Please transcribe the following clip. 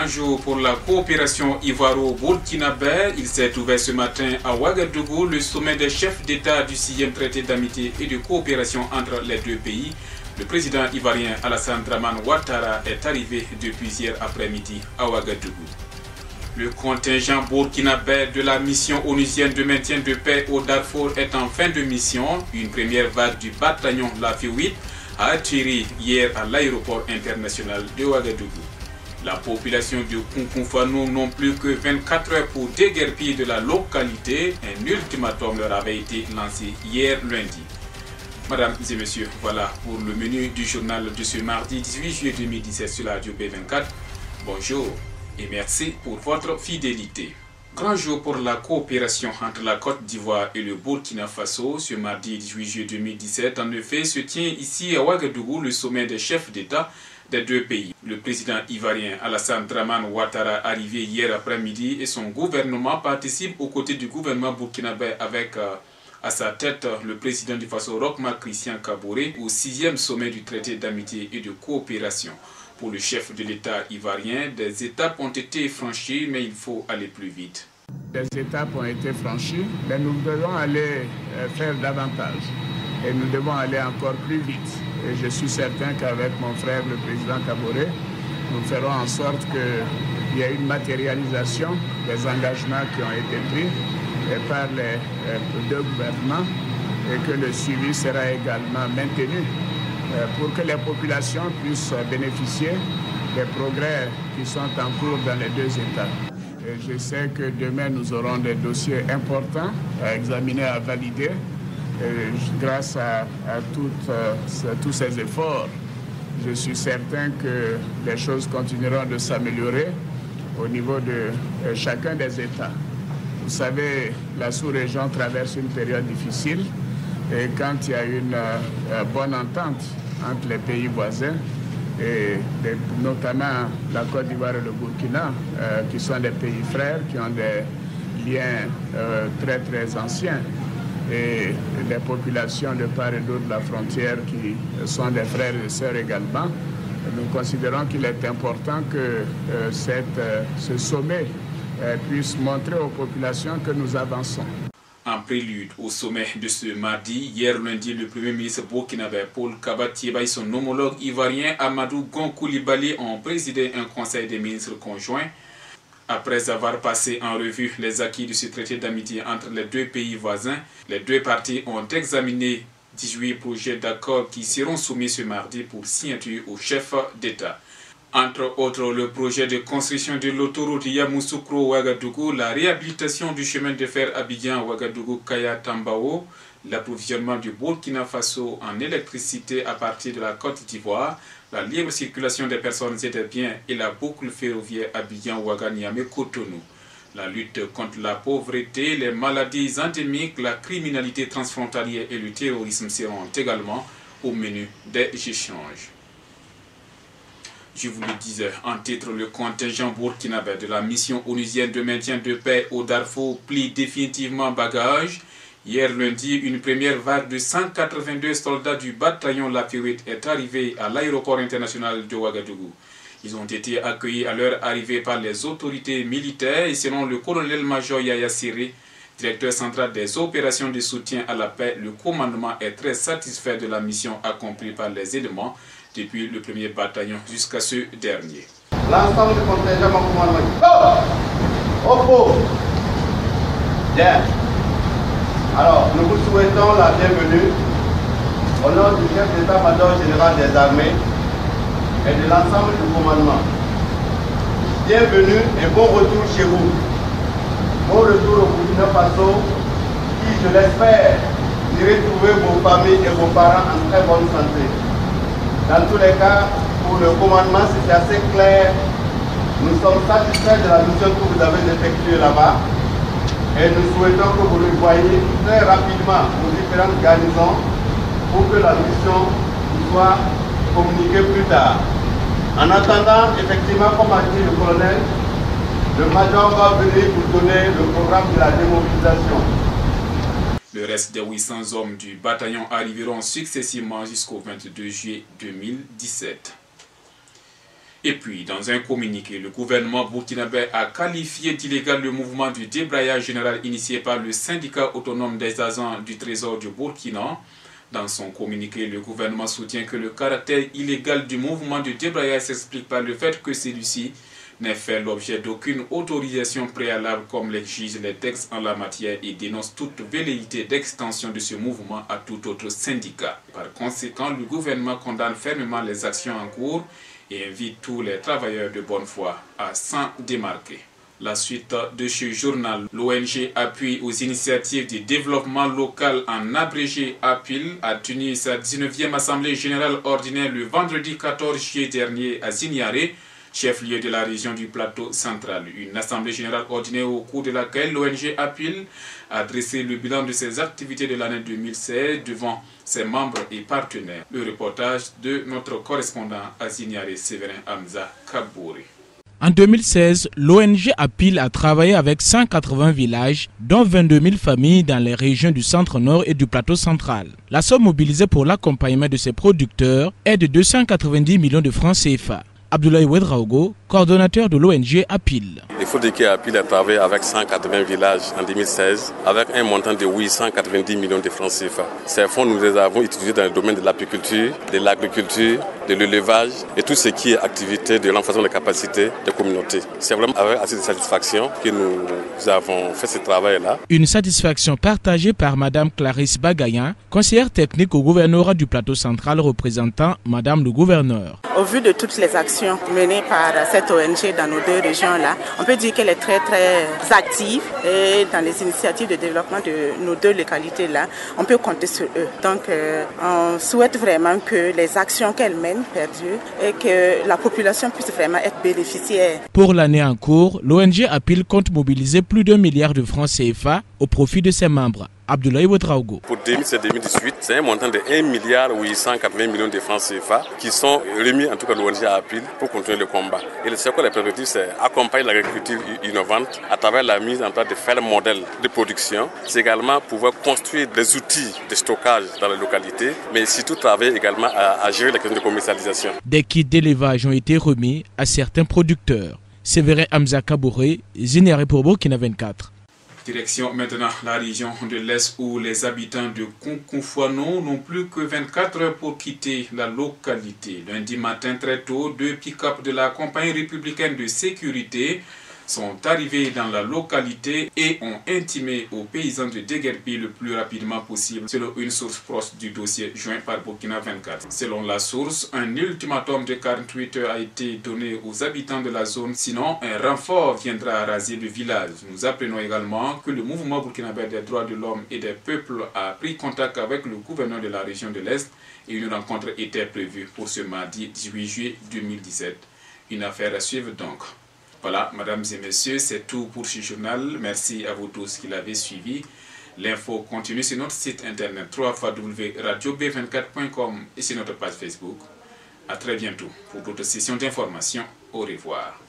jour pour la coopération ivoiro-burkinabé. Il s'est ouvert ce matin à Ouagadougou le sommet des chefs d'État du 6e traité d'amitié et de coopération entre les deux pays. Le président ivoirien Alassane Dramane Ouattara est arrivé depuis hier après-midi à Ouagadougou. Le contingent burkinabé de la mission onusienne de maintien de paix au Darfour est en fin de mission. Une première vague du bataillon LAFI 8 a atterri hier à l'aéroport international de Ouagadougou. La population de Kunkunfano n'ont plus que 24 heures pour déguerpir de la localité. Un ultimatum leur avait été lancé hier lundi. Mesdames et messieurs, voilà pour le menu du journal de ce mardi 18 juillet 2017 sur la radio B24. Bonjour et merci pour votre fidélité. Grand jour pour la coopération entre la Côte d'Ivoire et le Burkina Faso. Ce mardi 18 juillet 2017, en effet, se tient ici à Ouagadougou le sommet des chefs d'État des deux pays. Le président ivoirien Alassane Dramane Ouattara, arrivé hier après-midi, et son gouvernement participent aux côtés du gouvernement burkinabé avec à sa tête le président du Faso Roch Marc Christian Kaboré au 6e sommet du traité d'amitié et de coopération. Pour le chef de l'État ivoirien, des étapes ont été franchies, mais il faut aller plus vite. Des étapes ont été franchies, mais nous devons aller faire davantage. Et nous devons aller encore plus vite. Et je suis certain qu'avec mon frère, le président Kaboré, nous ferons en sorte qu'il y ait une matérialisation des engagements qui ont été pris par les deux gouvernements et que le suivi sera également maintenu pour que les populations puissent bénéficier des progrès qui sont en cours dans les deux États. Et je sais que demain, nous aurons des dossiers importants à examiner, à valider. Et grâce à tous ces efforts, je suis certain que les choses continueront de s'améliorer au niveau de chacun des États. Vous savez, la sous-région traverse une période difficile et quand il y a une bonne entente entre les pays voisins, et notamment la Côte d'Ivoire et le Burkina, qui sont des pays frères, qui ont des liens très très anciens, et les populations de part et d'autre de la frontière qui sont des frères et sœurs également, nous considérons qu'il est important que ce sommet puisse montrer aux populations que nous avançons. En prélude au sommet de ce mardi, hier lundi, le Premier ministre burkinabé Paul Kaba-Thiéba et son homologue ivoirien Amadou Gon Coulibaly ont présidé un conseil des ministres conjoints. Après avoir passé en revue les acquis de ce traité d'amitié entre les deux pays voisins, les deux parties ont examiné 18 projets d'accord qui seront soumis ce mardi pour signature au chef d'État. Entre autres, le projet de construction de l'autoroute Yamoussoukro-Ouagadougou, la réhabilitation du chemin de fer Abidjan-Ouagadougou-Kaya-Tambao, l'approvisionnement du Burkina Faso en électricité à partir de la Côte d'Ivoire, la libre circulation des personnes et des biens et la boucle ferroviaire Abidjan-Ouaga-Niamey-Cotonou. La lutte contre la pauvreté, les maladies endémiques, la criminalité transfrontalière et le terrorisme seront également au menu des échanges. Je vous le disais, en titre, le contingent burkinabé de la mission onusienne de maintien de paix au Darfour plie définitivement bagage. Hier lundi, une première vague de 182 soldats du bataillon LAFI 8 est arrivée à l'aéroport international de Ouagadougou. Ils ont été accueillis à leur arrivée par les autorités militaires et selon le colonel-major Yaya Siré, directeur central des opérations de soutien à la paix, le commandement est très satisfait de la mission accomplie par les éléments depuis le premier bataillon jusqu'à ce dernier. L'ensemble du contingent mon commandement. Go! Bien. Alors, nous vous souhaitons la bienvenue au nom du chef d'état-major général des armées et de l'ensemble du commandement. Bienvenue et bon retour chez vous. Bon retour au Burkina Faso qui, je l'espère, irez trouver vos familles et vos parents en très bonne santé. Dans tous les cas, pour le commandement, c'est assez clair. Nous sommes satisfaits de la mission que vous avez effectuée là-bas. Et nous souhaitons que vous revoyiez très rapidement nos différentes garnisons pour que la mission soit communiquée plus tard. En attendant, effectivement, comme a dit le colonel, le major va venir vous donner le programme de la démobilisation. Le reste des 800 hommes du bataillon arriveront successivement jusqu'au 22 juillet 2017. Et puis, dans un communiqué, le gouvernement burkinabé a qualifié d'illégal le mouvement du débrayage général initié par le syndicat autonome des agents du Trésor du Burkina. Dans son communiqué, le gouvernement soutient que le caractère illégal du mouvement de débrayage s'explique par le fait que celui-ci n'ait fait l'objet d'aucune autorisation préalable comme l'exigent les textes en la matière et dénonce toute velléité d'extension de ce mouvement à tout autre syndicat. Par conséquent, le gouvernement condamne fermement les actions en cours et invite tous les travailleurs de bonne foi à s'en démarquer. La suite de ce journal, l'ONG Appui aux initiatives de développement local en abrégé APIL a tenu sa 19e Assemblée générale ordinaire le vendredi 14 juillet dernier à Zignaré, chef-lieu de la région du plateau central. Une assemblée générale ordinaire au cours de laquelle l'ONG APIL a dressé le bilan de ses activités de l'année 2016 devant ses membres et partenaires. Le reportage de notre correspondant à Zignaré, Séverin Hamza Kabouri. En 2016, l'ONG APIL a travaillé avec 180 villages, dont 22 000 familles dans les régions du centre-nord et du plateau central. La somme mobilisée pour l'accompagnement de ces producteurs est de 290 millions de francs CFA. Abdoulaye Ouedraogo, coordonnateur de l'ONG APIL. Il faut dire qu'APIL a travaillé avec 180 villages en 2016 avec un montant de 890 millions de francs CFA. Ces fonds, nous les avons utilisés dans le domaine de l'apiculture, de l'agriculture, de l'élevage et tout ce qui est activité de renforcement des capacités des communautés. C'est vraiment avec assez de satisfaction que nous avons fait ce travail-là. Une satisfaction partagée par Mme Clarisse Bagayan, conseillère technique au gouvernorat du plateau central représentant Mme le gouverneur. Au vu de toutes les actions menée par cette ONG dans nos deux régions-là, on peut dire qu'elle est très active et dans les initiatives de développement de nos deux localités-là, on peut compter sur eux. Donc on souhaite vraiment que les actions qu'elle mène perdurent et que la population puisse vraiment être bénéficiaire. Pour l'année en cours, l'ONG APIL compte mobiliser plus d'1 milliard de francs CFA au profit de ses membres. Abdoulaye Ouedraogo. Pour 2017-2018, c'est un montant de 1 milliard 880 millions de francs CFA qui sont remis en tout cas à l'ONG APIL pour continuer le combat. Et c'est quoi les perspectives, c'est accompagner l'agriculture innovante à travers la mise en place de fermes modèles de production. C'est également pouvoir construire des outils de stockage dans les localités, mais surtout travailler également à gérer la question de commercialisation. Des kits d'élevage ont été remis à certains producteurs. Séverin Hamza Kabouri, Zignaré pour Burkina 24. Direction maintenant la région de l'Est où les habitants de Kunkunfuano n'ont plus que 24 heures pour quitter la localité. Lundi matin très tôt, 2 pick-up de la compagnie républicaine de sécurité sont arrivés dans la localité et ont intimé aux paysans de déguerpir le plus rapidement possible, selon une source proche du dossier joint par Burkina 24. Selon la source, un ultimatum de 48 heures a été donné aux habitants de la zone, sinon un renfort viendra raser le village. Nous apprenons également que le mouvement burkinabé des droits de l'homme et des peuples a pris contact avec le gouverneur de la région de l'Est et une rencontre était prévue pour ce mardi 18 juillet 2017. Une affaire à suivre donc. Voilà, mesdames et messieurs, c'est tout pour ce journal. Merci à vous tous qui l'avez suivi. L'info continue sur notre site internet www.radiob24.com et sur notre page Facebook. À très bientôt pour d'autres sessions d'information. Au revoir.